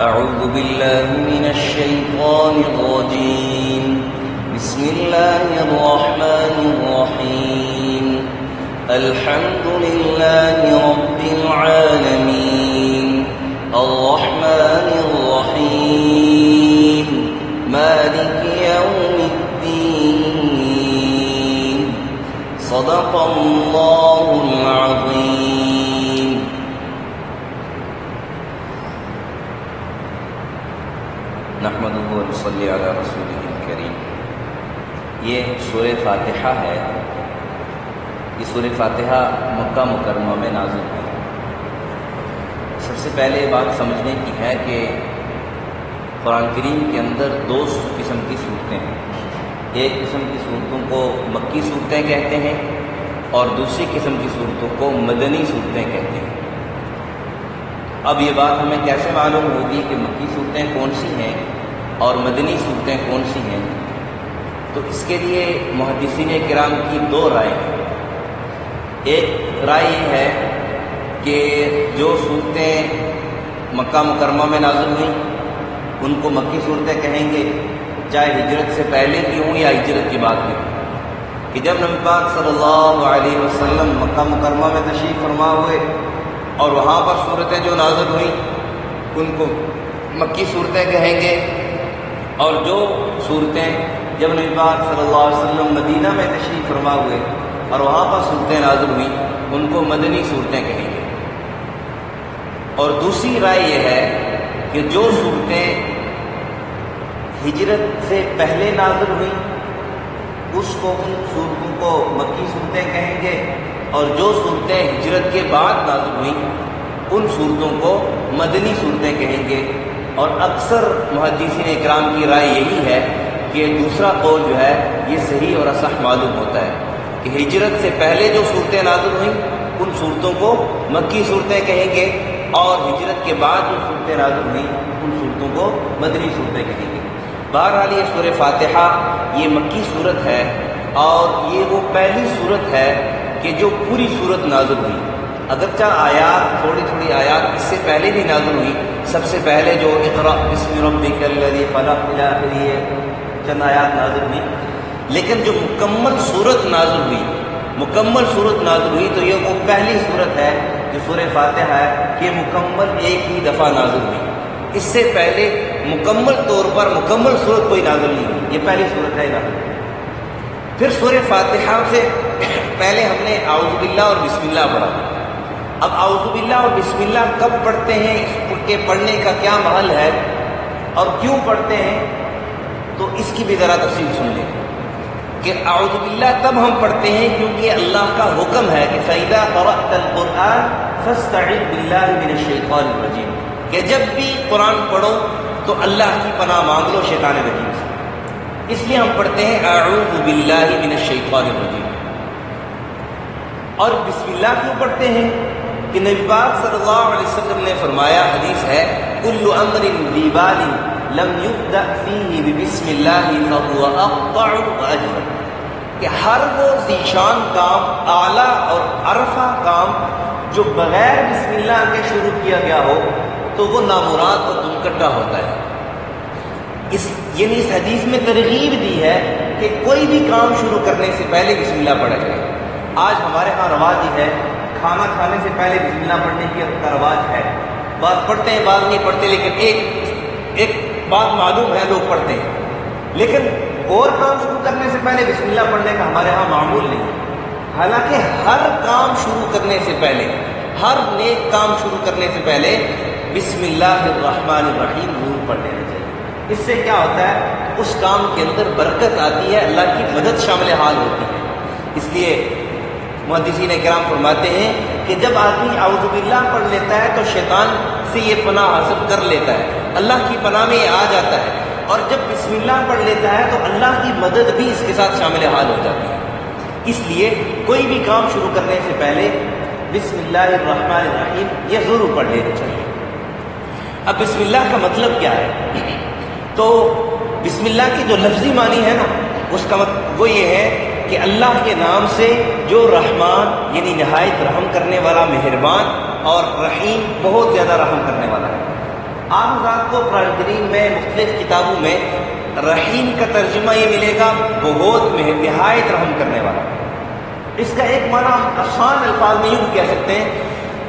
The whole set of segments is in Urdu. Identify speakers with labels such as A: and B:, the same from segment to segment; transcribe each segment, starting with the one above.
A: أعوذ بالله من الشيطان الرجيم بسم الله الرحمن الرحيم الحمد لله رب العالمين الرحمن الرحيم مالك يوم الدين صدق الله العظيم. نحمدہ و نصلی علی رسولہ الکریم. یہ سورہ فاتحہ ہے. یہ سورہ فاتحہ مکہ مکرمہ میں نازل ہوئی. سب سے پہلے یہ بات سمجھنے کی ہے کہ قرآن کریم کے اندر دو قسم کی صورتیں ہیں. ایک قسم کی صورتوں کو مکی صورتیں کہتے ہیں اور دوسری قسم کی صورتوں کو مدنی صورتیں کہتے ہیں. اب یہ بات ہمیں کیسے معلوم ہوگی کہ مکی صورتیں کون سی ہیں اور مدنی صورتیں کون سی ہیں؟ تو اس کے لیے محدثین کرام کی دو رائے ہیں. ایک رائے یہ ہے کہ جو صورتیں مکہ مکرمہ میں نازل ہوئیں ان کو مکی صورتیں کہیں گے، چاہے ہجرت سے پہلے کی ہوں یا ہجرت کی بعد میں ہوں. کہ جب نبی پاک صلی اللہ علیہ وسلم مکہ مکرمہ میں تشریف فرما ہوئے اور وہاں پر صورتیں جو نازل ہوئیں ان کو مکی صورتیں کہیں گے، اور جو صورتیں جب نبی پاک صلی اللہ علیہ وسلم مدینہ میں تشریف فرما ہوئے اور وہاں پر صورتیں نازل ہوئیں ان کو مدنی صورتیں کہیں گے. اور دوسری رائے یہ ہے کہ جو صورتیں ہجرت سے پہلے نازل ہوئیں اس کو ان صورتوں کو مکی صورتیں کہیں گے، اور جو صورتیں ہجرت کے بعد نازل ہوئیں ان صورتوں کو مدنی صورتیں کہیں گے. اور اکثر محدثین اکرام کی رائے یہی ہے کہ دوسرا قول جو ہے یہ صحیح اور اصح معلوم ہوتا ہے کہ ہجرت سے پہلے جو صورتیں نازل ہوئیں ان صورتوں کو مکی صورتیں کہیں گے، اور ہجرت کے بعد جو صورتیں نازل ہوئیں ان صورتوں کو مدنی صورتیں کہیں گے. بہرحال یہ سورہ فاتحہ یہ مکی صورت ہے اور یہ وہ پہلی صورت ہے کہ جو پوری صورت نازل ہوئی. اگرچہ آیات تھوڑی تھوڑی آیات اس سے پہلے بھی نازل ہوئی. سب سے پہلے جو اقرأ بسم ربک الذی خلق الی آخرہ چند آیات نازل ہوئی، لیکن جو مکمل صورت نازل ہوئی تو یہ وہ پہلی صورت ہے جو سورہ فاتحہ ہے کہ مکمل ایک ہی دفعہ نازل ہوئی. اس سے پہلے مکمل طور پر مکمل صورت کوئی نازل نہیں ہوئی. یہ پہلی صورت ہے نازل. پھر سورہ فاتحہ سے پہلے ہم نے اعوذ باللہ اور بسم اللہ پڑھا. اب اعوذ باللہ اور بسم اللہ کب پڑھتے ہیں، اس کے پڑھنے کا کیا محل ہے اور کیوں پڑھتے ہیں، تو اس کی بھی ذرا تفصیل سن لیں. کہ اعوذ باللہ تب ہم پڑھتے ہیں کیونکہ اللہ کا حکم ہے کہ فَإِذَا قَرَأْتَ الْقُرْآنَ فَاسْتَعِذْ بِاللَّهِ مِنَ الشَّيْطَانِ الرَّجِيمِ کہ جب بھی قرآن پڑھو تو اللہ کی پناہ مانگ لو شیطان رجیم سے. اس لیے ہم پڑھتے ہیں اعوذ باللہ من الشیطان الرجیم. اور بسم اللہ کیوں پڑھتے ہیں کہ نبی پاک صلی اللہ علیہ وسلم نے فرمایا، حدیث ہے کل امر ذی بال لم یبدأ فیہ ببسم اللہ فہو اقطع واجر کہ ہر وہ ذیشان کام، اعلیٰ اور عرفہ کام جو بغیر بسم اللہ کے شروع کیا گیا ہو تو وہ نامراد اور دمکٹا ہوتا ہے. اس حدیث میں ترغیب دی ہے کہ کوئی بھی کام شروع کرنے سے پہلے بسم اللہ پڑھا جائے. آج ہمارے ہاں رواج یہ ہے کھانا کھانے سے پہلے بسم اللہ پڑھنے کا رواج ہے. بعض پڑھتے ہیں بعض نہیں پڑھتے، لیکن ایک بات معلوم ہے لوگ پڑھتے ہیں. لیکن اور کام شروع کرنے سے پہلے بسم اللہ پڑھنے کا ہمارے ہاں معمول نہیں ہے. حالانکہ ہر کام شروع کرنے سے پہلے، ہر نیک کام شروع کرنے سے پہلے بسم اللہ الرحمن الرحیم ضرور پڑھ لینا چاہیے. اس سے کیا ہوتا ہے، اس کام کے اندر برکت آتی ہے، اللہ کی مدد شامل حال ہوتی ہے. اس لیے محدثین کرام فرماتے ہیں کہ جب آدمی اعوذ باللہ پڑھ لیتا ہے تو شیطان سے یہ پناہ حاصل کر لیتا ہے، اللہ کی پناہ میں یہ آ جاتا ہے. اور جب بسم اللہ پڑھ لیتا ہے تو اللہ کی مدد بھی اس کے ساتھ شامل حال ہو جاتی ہے. اس لیے کوئی بھی کام شروع کرنے سے پہلے بسم اللہ الرحمن الرحیم یہ ضرور پڑھ لینا چاہیے. اب بسم اللہ کا مطلب کیا ہے؟ تو بسم اللہ کی جو لفظی معنی ہے نا اس کا مطلب وہ یہ ہے کہ اللہ کے نام سے جو رحمان یعنی نہایت رحم کرنے والا مہربان اور رحیم بہت زیادہ رحم کرنے والا ہے. آپ حضرات کو قرآن کریم میں مختلف کتابوں میں رحیم کا ترجمہ یہ ملے گا بہت نہایت رحم کرنے والا. اس کا ایک معنی ہم آسان الفاظ میں یوں کہہ سکتے ہیں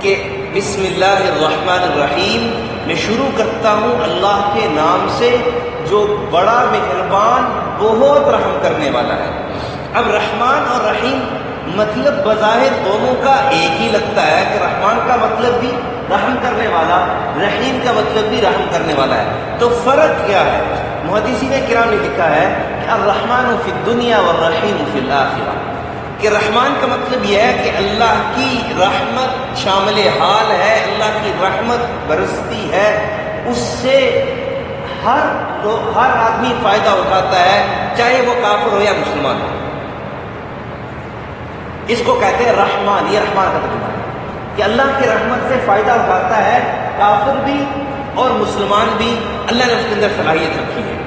A: کہ بسم اللہ الرحمن الرحیم، میں شروع کرتا ہوں اللہ کے نام سے جو بڑا مہربان بہت رحم کرنے والا ہے. اب رحمان اور رحیم مطلب بظاہر دونوں کا ایک ہی لگتا ہے کہ رحمان کا مطلب بھی رحم کرنے والا، رحیم کا مطلب بھی رحم کرنے والا ہے. تو فرق کیا ہے؟ محدثین کرام نے لکھا ہے کہ الرحمن فی الدنیا والرحیم فی الآخرہ، کہ رحمان کا مطلب یہ ہے کہ اللہ کی رحمت شامل حال ہے، اللہ کی رحمت برستی ہے، اس سے ہر آدمی فائدہ اٹھاتا ہے، چاہے وہ کافر ہو یا مسلمان ہو. اس کو کہتے ہیں رحمان. یہ رحمان کا ترجمہ ہے کہ اللہ کی رحمت سے فائدہ اٹھاتا ہے کافر بھی اور مسلمان بھی، اللہ نے اس کے اندر صلاحیت رکھی ہے.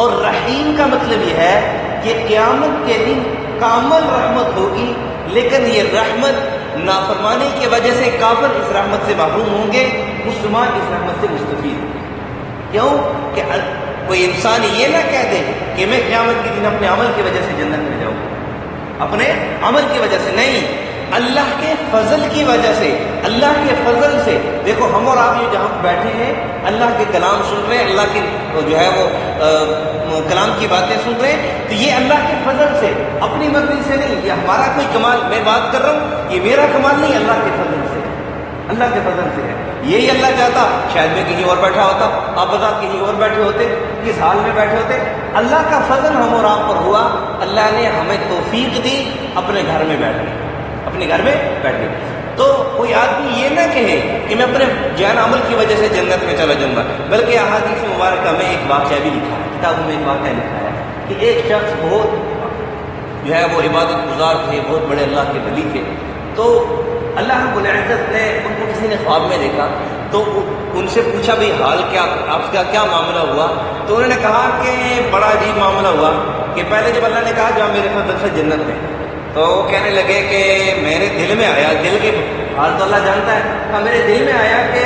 A: اور رحیم کا مطلب یہ ہے کہ قیامت کے دن کامل رحمت ہوگی، لیکن یہ رحمت نافرمانی کی وجہ سے کافر اس رحمت سے محروم ہوں گے، مسلمان اس رحمت سے مستفید ہوں گے. کیوں کہ کوئی انسان یہ نہ کہہ دے کہ میں قیامت کے دن اپنے عمل کی وجہ سے جنت میں جاؤں گا، اپنے عمل کی وجہ سے نہیں، اللہ کے فضل کی وجہ سے. اللہ کے فضل سے دیکھو ہم اور آپ یہ جہاں بیٹھے ہیں اللہ کے کلام سن رہے ہیں، اللہ کے جو ہے وہ کلام کی باتیں سن رہے ہیں، تو یہ اللہ کے فضل سے، اپنی مرضی سے نہیں. یہ ہمارا کوئی کمال، میں بات کر رہا ہوں یہ میرا کمال نہیں، اللہ کے فضل سے، اللہ کے فضل سے ہے. یہی اللہ چاہتا شاید میں کہیں اور بیٹھا ہوتا، آپ بتا کہیں اور بیٹھے ہوتے، کس حال میں بیٹھے ہوتے. اللہ کا فضل ہم اور آپ پر ہوا، اللہ نے ہمیں توفیق دی اپنے گھر میں بیٹھنے، اپنے گھر میں بیٹھنے. تو کوئی آدمی یہ نہ کہے کہ میں اپنے جان عمل کی وجہ سے جنت میں چلا جاؤں گا، بلکہ احادیث مبارکہ میں ایک واقعہ بھی لکھا ہے، کتابوں میں ایک واقعہ لکھا ہے کہ ایک شخص بہت جو ہے وہ عبادت گزار تھے، بہت بڑے اللہ کے ولی تھے. تو اللہ رب العزت نے ان کو کسی نے خواب میں دیکھا، تو ان سے پوچھا بھئی حال کیا، آپ کا کیا معاملہ ہوا؟ تو انہوں نے کہا کہ بڑا عجیب معاملہ ہوا کہ پہلے جب اللہ نے کہا جو میرے فضل سے جنت میں، تو وہ کہنے لگے کہ میرے دل میں آیا، دل کے حال تو اللہ جانتا ہے، کہا میرے دل میں آیا کہ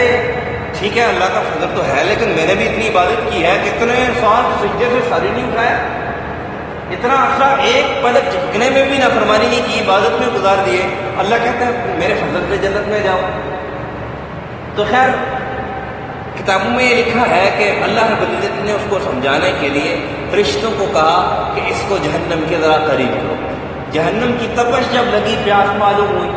A: ٹھیک ہے اللہ کا فضل تو ہے، لیکن میں نے بھی اتنی عبادت کی ہے کہ اتنے سال سجدے سے ساری نہیں اٹھایا، اتنا عرصہ ایک پلک جھکنے میں بھی نافرمانی نہیں کی، عبادت میں گزار دیے. اللہ کہتا ہے میرے فضل سے جنت میں جاؤ. تو خیر کتابوں میں یہ لکھا ہے کہ اللہ رب العزت نے اس کو سمجھانے کے لیے فرشتوں کو کہا کہ اس کو جہنم کے ذرا قریب کرو. جہنم کی تپش جب لگی، پیاس معلوم ہوئی،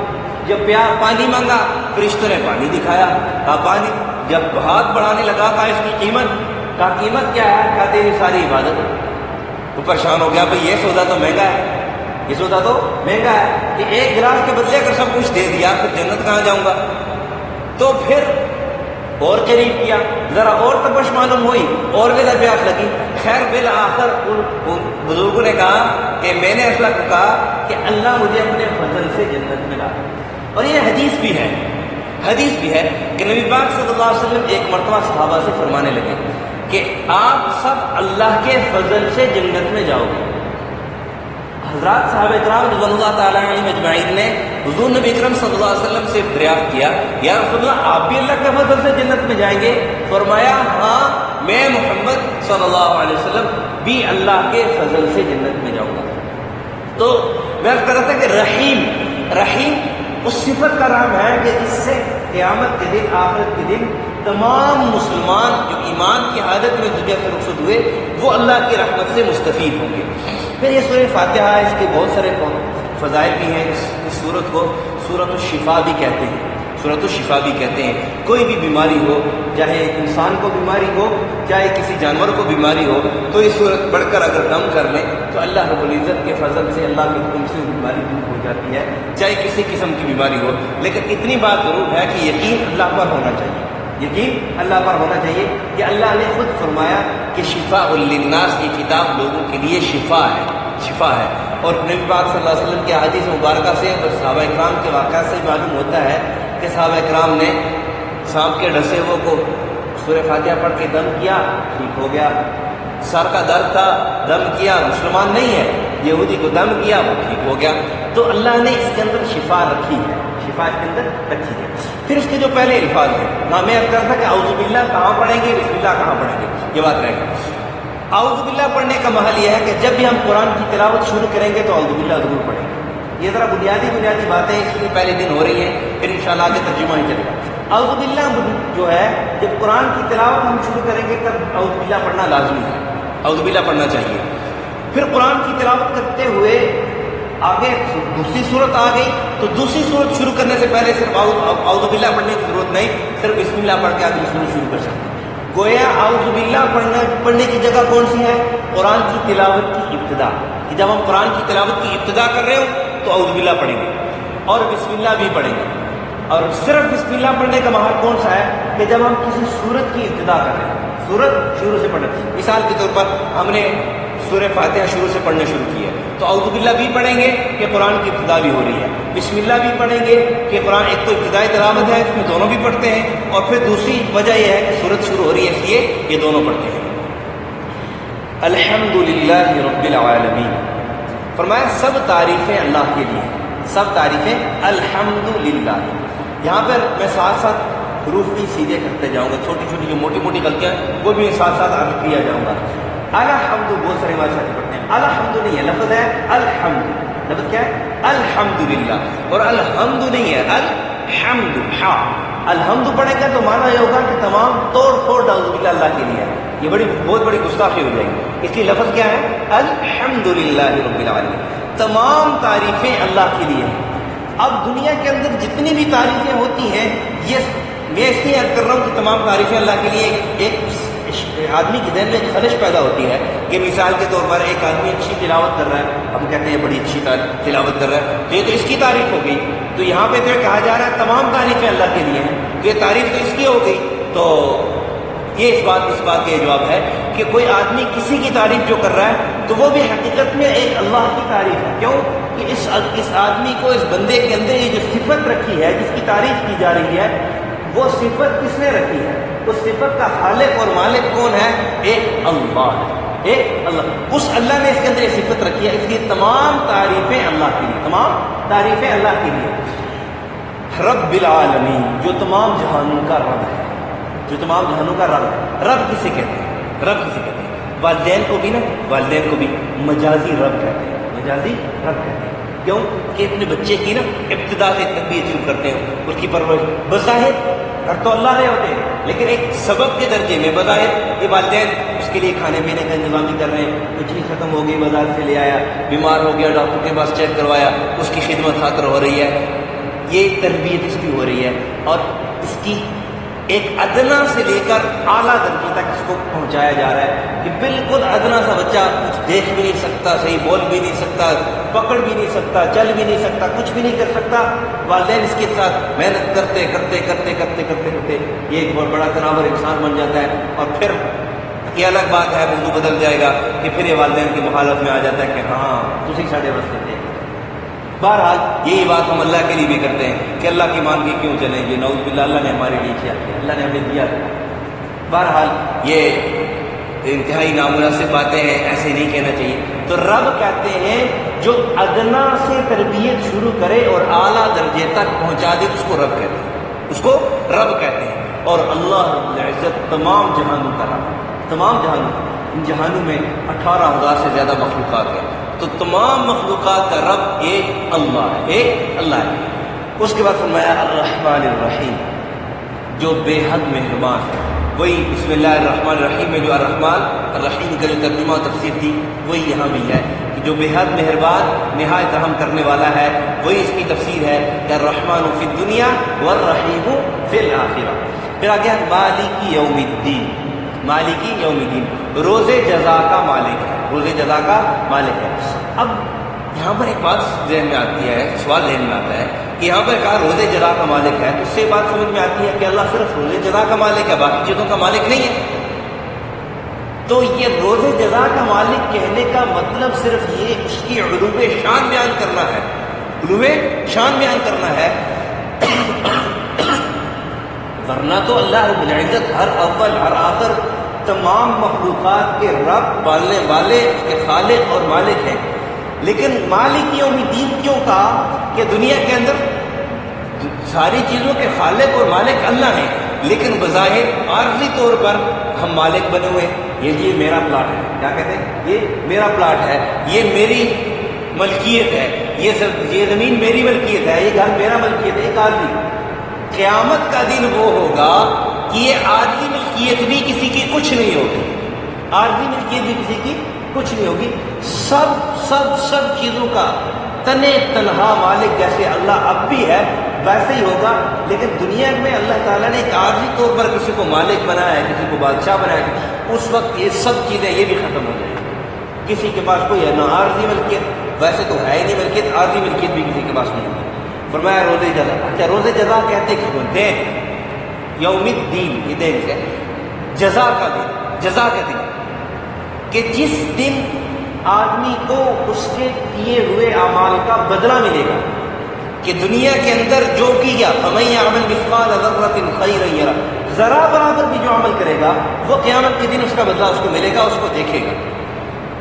A: جب پانی مانگا فرشتوں نے پانی دکھایا، کہا پانی. جب ہاتھ بڑھانے لگا کہا اس کی قیمت، کہا قیمت کیا ہے؟ کہا تیری ساری عبادت. تو پریشان ہو گیا بھئی یہ سودا تو مہنگا ہے، یہ سودا تو مہنگا ہے کہ ایک گلاس کے بدلے اگر سب کچھ دے دیا پھر جنت کہاں جاؤں گا. تو پھر اور قریب کیا، ذرا اور تپش معلوم ہوئی، اور بھی پیاس لگی. خیر بالآخر ان بزرگوں نے کہا کہ میں نے اس وقت کہا کہ اللہ مجھے اپنے فضل سے جنت میں لا. اور یہ حدیث بھی ہے کہ نبی پاک صلی اللہ علیہ وسلم ایک مرتبہ صحابہ سے فرمانے لگے کہ آپ سب اللہ کے فضل سے جنت میں جاؤ گے. حضرات صحابہ کرام رضوان اللہ تعالیٰ علیہم اجمعین نے حضور نبی اکرم صلی اللہ علیہ وسلم سے دریافت کیا یا رسول اللہ آپ بھی اللہ کے فضل سے جنت میں جائیں گے؟ فرمایا ہاں میں محمد صلی اللہ علیہ وسلم بھی اللہ کے فضل سے جنت میں جاؤں گا. تو میں کہہ رہا تھا کہ رحیم اس صفت کا نام ہے کہ جس سے قیامت کے دن، آخرت کے دن تمام مسلمان جو ایمان کی حالت میں دنیا سے رخصت ہوئے وہ اللہ کی رحمت سے مستفید ہوں گے. پھر یہ سورہ فاتحہ، اس کے بہت سارے فضائل بھی ہیں. اس سورت کو سورۃ الشفا بھی کہتے ہیں، سورۃ الشفا بھی کہتے ہیں. کوئی بھی بیماری ہو، چاہے انسان کو بیماری ہو چاہے کسی جانور کو بیماری ہو، تو یہ سورت پڑھ کر اگر دم کر لیں تو اللہ رب العزت کے فضل سے، اللہ کے حکم سے بیماری دور ہو جاتی ہے، چاہے کسی قسم کی بیماری ہو. لیکن اتنی بات ضرور ہے کہ یقین اللہ پر ہونا چاہیے، یقین اللہ پر ہونا چاہیے کہ اللہ نے خود فرمایا کہ شفاء للناس، یہ کتاب لوگوں کے لیے شفا ہے. اور نبی پاک صلی اللہ علیہ وسلم کی حدیث مبارکہ سے اور صحابہ اکرام کے واقعات سے معلوم ہوتا ہے کہ صحابہ اکرام نے سانپ کے ڈسے ہوئے کو سورہ فاتحہ پڑھ کے دم کیا، ٹھیک ہو گیا. سر کا درد تھا، دم کیا، مسلمان نہیں ہے، یہودی کو دم کیا، وہ ٹھیک ہو گیا. تو اللہ نے اس کے اندر شفا رکھی ہے، شفا اس کے اندر رکھی ہے۔ پھر اس کے جو پہلے الفاظ ہیں، میں عرض کر رہا تھا کہ اعوذ باللہ کہاں پڑھیں گے، بسم اللہ کہاں پڑھیں گے، یہ بات رہے گی۔ اعوذ باللہ پڑھنے کا محل یہ ہے کہ جب بھی ہم قرآن کی تلاوت شروع کریں گے تو اعوذ باللہ ضرور پڑھیں گے۔ یہ ذرا بنیادی باتیں اس لیے پہلے دن ہو رہی ہیں، پھر انشاءاللہ آگے ترجمہ ہی چلے گا۔ اعوذ باللہ جو ہے جب قرآن کی تلاوت ہم شروع کریں گے تب اعوذ باللہ پڑھنا لازمی ہے، اعوذ باللہ پڑھنا چاہیے۔ پھر قرآن کی تلاوت کرتے ہوئے آگے دوسری صورت آ گئی تو دوسری صورت شروع کرنے سے پہلے صرف اعوذ باللہ پڑھنے کی ضرورت نہیں، صرف بسم اللہ پڑھ کے آگے صورت شروع کر سکتے ہیں۔ گویا اعوذ باللہ پڑھنے کی جگہ کون سی ہے؟ قرآن کی تلاوت کی ابتدا، کہ جب ہم قرآن کی تلاوت کی ابتدا کر رہے ہوں تو اعوذ باللہ پڑھیں گے اور بسم اللہ بھی پڑھیں گے۔ اور صرف بسم اللہ پڑھنے کا محل کون سا ہے؟ کہ جب ہم کسی سورت کی ابتدا کر رہے ہیں، سورت شروع سے پڑھیں۔ مثال کے طور پر ہم نے سورہ فاتحہ شروع سے پڑھنا شروع کی ہے تو اعوذ باللہ بھی پڑھیں گے کہ قرآن کی ابتدا بھی ہو رہی ہے، بسم اللہ بھی پڑھیں گے کہ قرآن ایک تو ابتدائی تلاوت ہے، اس میں دونوں بھی پڑھتے ہیں، اور پھر دوسری وجہ یہ ہے کہ سورت شروع ہو رہی ہے اس لیے یہ دونوں پڑھتے ہیں۔ الحمدللہ رب العالمین، فرمایا سب تعریفیں اللہ کے لیے، سب تعریفیں الحمدللہ۔ یہاں پر میں ساتھ ساتھ حروف بھی سیدھے کرتے جاؤں گا، چھوٹی چھوٹی جو موٹی موٹی غلطیاں وہ بھی ساتھ ساتھ عرض کیا جاؤں گا۔ الحمد بہت سارے بات ساتھ پڑھتے ہیں، الحمد نہیں ہے، لفظ ہے الحمد، لفظ کیا ہے؟ الحمدللہ، اور الحمد نہیں ہے، الحمد، ہاں الحمد پڑھے گا تو مانا یہ ہوگا کہ تمام توڑ پھوڑ اعوذ باللہ اللہ کے لیے ہے، یہ بہت بڑی گستاخی ہو جائے گی، اس لیے لفظ کیا ہے؟ الحمدللہ رب العالمین، تمام تعریفیں اللہ کے لیے ہیں۔ اب دنیا کے اندر جتنی بھی تعریفیں ہوتی ہیں، یہ میں اس لیے عرض کر رہا ہوں کہ تمام تعریفیں اللہ کے لیے ایک آدمی کے ذہن میں ایک خلش پیدا ہوتی ہے کہ مثال کے طور پر ایک آدمی اچھی تلاوت کر رہا ہے، ہم کہتے ہیں بڑی اچھی تلاوت کر رہا ہے تو یہ تو اس کی تعریف ہو گئی، تو یہاں پہ تو یہ کہا جا رہا ہے تمام تعریفیں اللہ کے لیے ہیں، تو یہ تعریف تو اس کی ہو گئی، تو یہ اس بات کا یہ جواب ہے کہ کوئی آدمی کسی کی تعریف جو کر رہا ہے تو وہ بھی حقیقت میں ایک اللہ کی تعریف ہے۔ کیوں کہ اس آدمی کو، اس بندے کے اندر یہ جو صفت رکھی ہے جس کی تعریف کی جا رہی ہے، وہ صفت کس نے رکھی ہے؟ اس صفت کا خالق اور مالک کون ہے؟ ایک اللہ ہے، ایک اللہ، اس اللہ نے اس کے اندر یہ صفت رکھی ہے، اس لیے تمام تعریفیں اللہ کے لیے، تمام تعریفیں اللہ کے لیے۔ رب العالمین، جو تمام جہانوں کا رب ہے، جو تمام جہانوں کا رب ہے۔ رب کسے کہتے ہیں؟ رب کسے کہتے ہیں؟ والدین کو بھی نا، والدین کو بھی مجازی رب کہتے ہیں، مجازی رب کہتے ہیں۔ کیوں کہ اپنے بچے کی نا ابتدا سے تربیت شروع کرتے ہیں، اس کی پرورش، بظاہر گھر تو اللہ رہے ہوتے ہیں لیکن ایک سبب کے درجے میں بظاہر یہ والدین اس کے لیے کھانے پینے کا انتظام بھی کر رہے ہیں، کچھ چیز ختم ہو گئی بازار سے لے آیا، بیمار ہو گیا ڈاکٹر کے پاس چیک کروایا، اس کی خدمت خاطر ہو رہی ہے، یہ تربیت اس کی ہو رہی ہے، اور اس کی ایک ادنا سے لے کر اعلیٰ درجے تک اس کو پہنچایا جا رہا ہے کہ بالکل ادنا سا بچہ کچھ دیکھ بھی نہیں سکتا، صحیح بول بھی نہیں سکتا، پکڑ بھی نہیں سکتا، چل بھی نہیں سکتا، کچھ بھی نہیں کر سکتا، والدین اس کے ساتھ محنت کرتے کرتے کرتے کرتے کرتے کرتے یہ ایک بہت بڑا تناور انسان بن جاتا ہے، اور پھر یہ الگ بات ہے، موضوع بدل جائے گا کہ پھر یہ والدین کی مخالف میں آ جاتا ہے کہ ہاں تسی ساڈے واسطے تھے۔ بہرحال یہی بات ہم اللہ کے لیے بھی کرتے ہیں کہ اللہ کی مان کے کیوں چلیں گے، نعوذ باللہ، اللہ نے ہمارے لیے کیا کیا، اللہ نے ہمیں دیا۔ بہرحال یہ انتہائی نامناسب باتیں ہیں، ایسے نہیں کہنا چاہیے۔ تو رب کہتے ہیں جو ادنا سے تربیت شروع کرے اور اعلیٰ درجے تک پہنچا دے اس کو رب کہتے ہیں، اس کو رب کہتے ہیں۔ اور اللہ رب العزت تمام جہانوں کا رب، تمام جہانوں، ان جہانوں میں 18,000 سے زیادہ مخلوقات ہیں، تو تمام مخلوقات کا رب ایک اللہ ہے، ایک اللہ ہے۔ اس کے بعد فرمایا الرحمن الرحیم، جو بے حد مہربان ہے۔ وہی بسم اللہ الرحمن الرحیم میں جو الرحمن الرحیم کا جو ترجمہ و تفسیر تھی وہی یہاں بھی ہے کہ جو بے حد مہربان نہایت رحم کرنے والا ہے، وہی اس کی تفسیر ہے کہ الرحمن فی الدنیا والرحیم فی الآخرہ۔ پھر آگے مالک یوم الدین، مالک یوم الدین، روز جزا کا مالک ہے، روز جزا کا مالک ہے۔ اب یہاں پر ایک بات ذہن میں آتی ہے، سوال ذہن میں آتا ہے کہ یہاں پر کہا روز جزا کا مالک ہے، تو اس سے بات سمجھ میں آتی ہے کہ اللہ صرف روز جزا کا مالک ہے، باقی چیزوں کا مالک نہیں ہے۔ تو یہ روز جزا کا مالک کہنے کا مطلب صرف یہ اس کی علو شان بیان کرنا ہے، علو شان بیان کرنا ہے، ورنہ تو اللہ رب العزت ہر اول ہر آخر تمام مخلوقات کے رب، پالنے والے، اس کے خالق اور مالک ہیں۔ لیکن مالک یوم الدین کیوں کہا؟ کہ دنیا کے اندر ساری چیزوں کے خالق اور مالک اللہ ہیں، لیکن بظاہر عارضی طور پر ہم مالک بنے ہوئے، یہ میرا پلاٹ ہے، کیا کہتے ہیں، یہ میرا پلاٹ ہے، یہ میری ملکیت ہے، یہ زمین میری ملکیت ہے، یہ گھر میرا ملکیت ہے، ایک عارضی۔ قیامت کا دن وہ ہوگا کہ یہ عارضی ملکیت بھی کسی کی کچھ نہیں ہوگی، عارضی ملکیت بھی کسی کی کچھ نہیں ہوگی، سب چیزوں کا تنے تنہا مالک جیسے اللہ اب بھی ہے ویسے ہی ہوگا، لیکن دنیا میں اللہ تعالیٰ نے ایک عارضی طور پر کسی کو مالک بنایا ہے، کسی کو بادشاہ بنایا ہے، اس وقت یہ سب چیزیں یہ بھی ختم ہو جائیں گی، کسی کے پاس کوئی ہے نہ عارضی ملکیت، ویسے تو ہے ہی نہیں ملکیت، عارضی ملکیت بھی کسی کے پاس نہیں ہوگی۔ فرمایا روز جزا، اچھا روز جزا کہتے کس کو؟ دین، یوم الدین، یہ دین سے جزا کا دن، جزا کا دن، کہ جس دن آدمی کو اس کے کیے ہوئے اعمال کا بدلہ ملے گا، کہ دنیا کے اندر جو کیا فَمَن يَعْمَلْ مِثْقَالَ ذَرَّةٍ خَيْرًا يَرَهُ، ذرا برابر بھی جو عمل کرے گا وہ قیامت کے دن اس کا بدلہ اس کو ملے گا، اس کو دیکھے گا،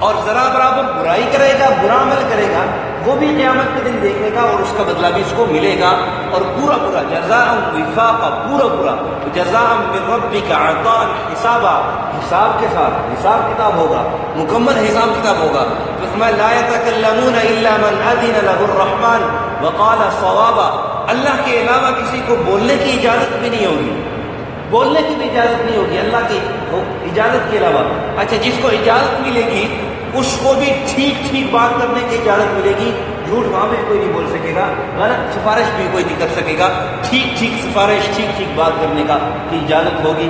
A: اور ذرا برابر برائی کرے گا، برا عمل کرے گا، وہ بھی قیامت کے دن دیکھے گا اور اس کا بدلہ بھی اس کو ملے گا، اور پورا جزاء وفاقا، پورا جزاء من ربک عطاء حسابا، حساب کے ساتھ حساب کتاب ہوگا، مکمل حساب کتاب ہوگا۔ اس میں لا يتکلمون الا من اذن له الرحمن وقال صوابا، اللہ کے علاوہ کسی کو بولنے کی اجازت بھی نہیں ہوگی، بولنے کی بھی اجازت نہیں ہوگی اللہ کی اجازت کے علاوہ۔ اچھا جس کو اجازت ملے گی اس کو بھی ٹھیک بات کرنے کی اجازت ملے گی، جھوٹ وہاں بھی کوئی نہیں بول سکے گا، غلط سفارش بھی کوئی نہیں کر سکے گا، ٹھیک سفارش، ٹھیک بات کرنے کا کی اجازت ہوگی۔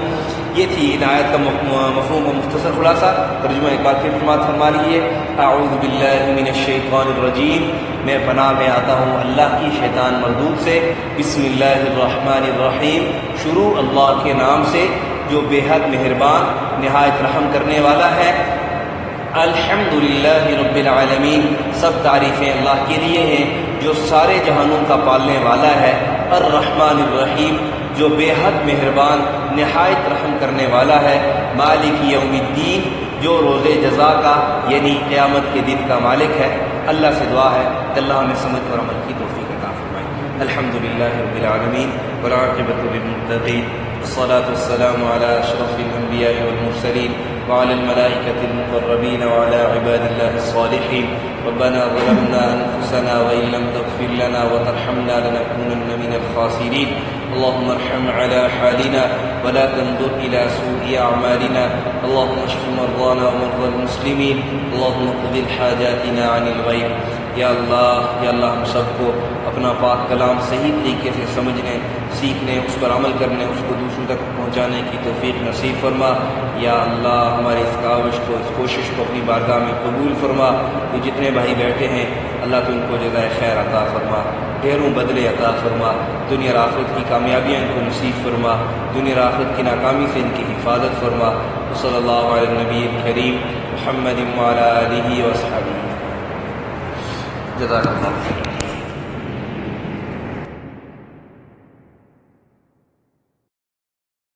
A: یہ تھی ان آیت کا مفہوم و مختصر خلاصہ۔ ترجمہ ایک بار پھر فرما لیجیے، اعوذ باللہ من الشیطان الرجیم، میں پناہ میں آتا ہوں اللہ کی شیطان مردود سے، بسم اللہ الرحمن الرحیم، شروع اللہ کے نام سے جو بے حد مہربان نہایت رحم کرنے والا ہے۔ الحمدللہ رب العالمین، سب تعریفیں اللہ کے لیے ہیں جو سارے جہانوں کا پالنے والا ہے۔ الرحمن الرحیم، جو بے حد مہربان نہایت رحم کرنے والا ہے۔ مالک یوم الدین، جو روز جزا کا یعنی قیامت کے دن کا مالک ہے۔ اللہ سے دعا ہے کہ اللہ ہمیں سمجھ اور عمل کی توفیق عطا فرمائے۔ الحمدللہ رب العالمین والعاقبۃ للمتقین، والصلاة والسلام على اشرف الانبیاء والمرسلین وعلى الملائکة المقربین وعلى عباد اللہ الصالحین۔ ربنا ظلمنا انفسنا وان لم تغفر لنا وترحمنا لنكونن من الخاسرین۔ اللهم ارحم على حالنا ولا تنظر الى سوء اعمالنا، اللهم اشف مرضانا ومرضى المسلمین، اللهم اقض حاجاتنا عن الغیب۔ یا اللہ ہم سب کو اپنا پاک کلام صحیح طریقے سے سمجھنے، سیکھنے، اس پر عمل کرنے، اس کو دوسروں تک پہنچانے کی توفیق نصیب فرما۔ یا اللہ ہماری اس کاوش کو، اس کوشش کو اپنی بارگاہ میں قبول فرما۔ یہ جتنے بھائی بیٹھے ہیں اللہ تو ان کو جزائے خیر عطا فرما، ڈھیروں بدلے عطا فرما، دنیا اور آخرت کی کامیابیاں ان کو نصیب فرما، دنیا اور آخرت کی ناکامی سے ان کی حفاظت فرما۔ صلی اللہ علیہ النبی الکریم محمد وعلی آلہ وصحبہ۔ جزاک اللہ۔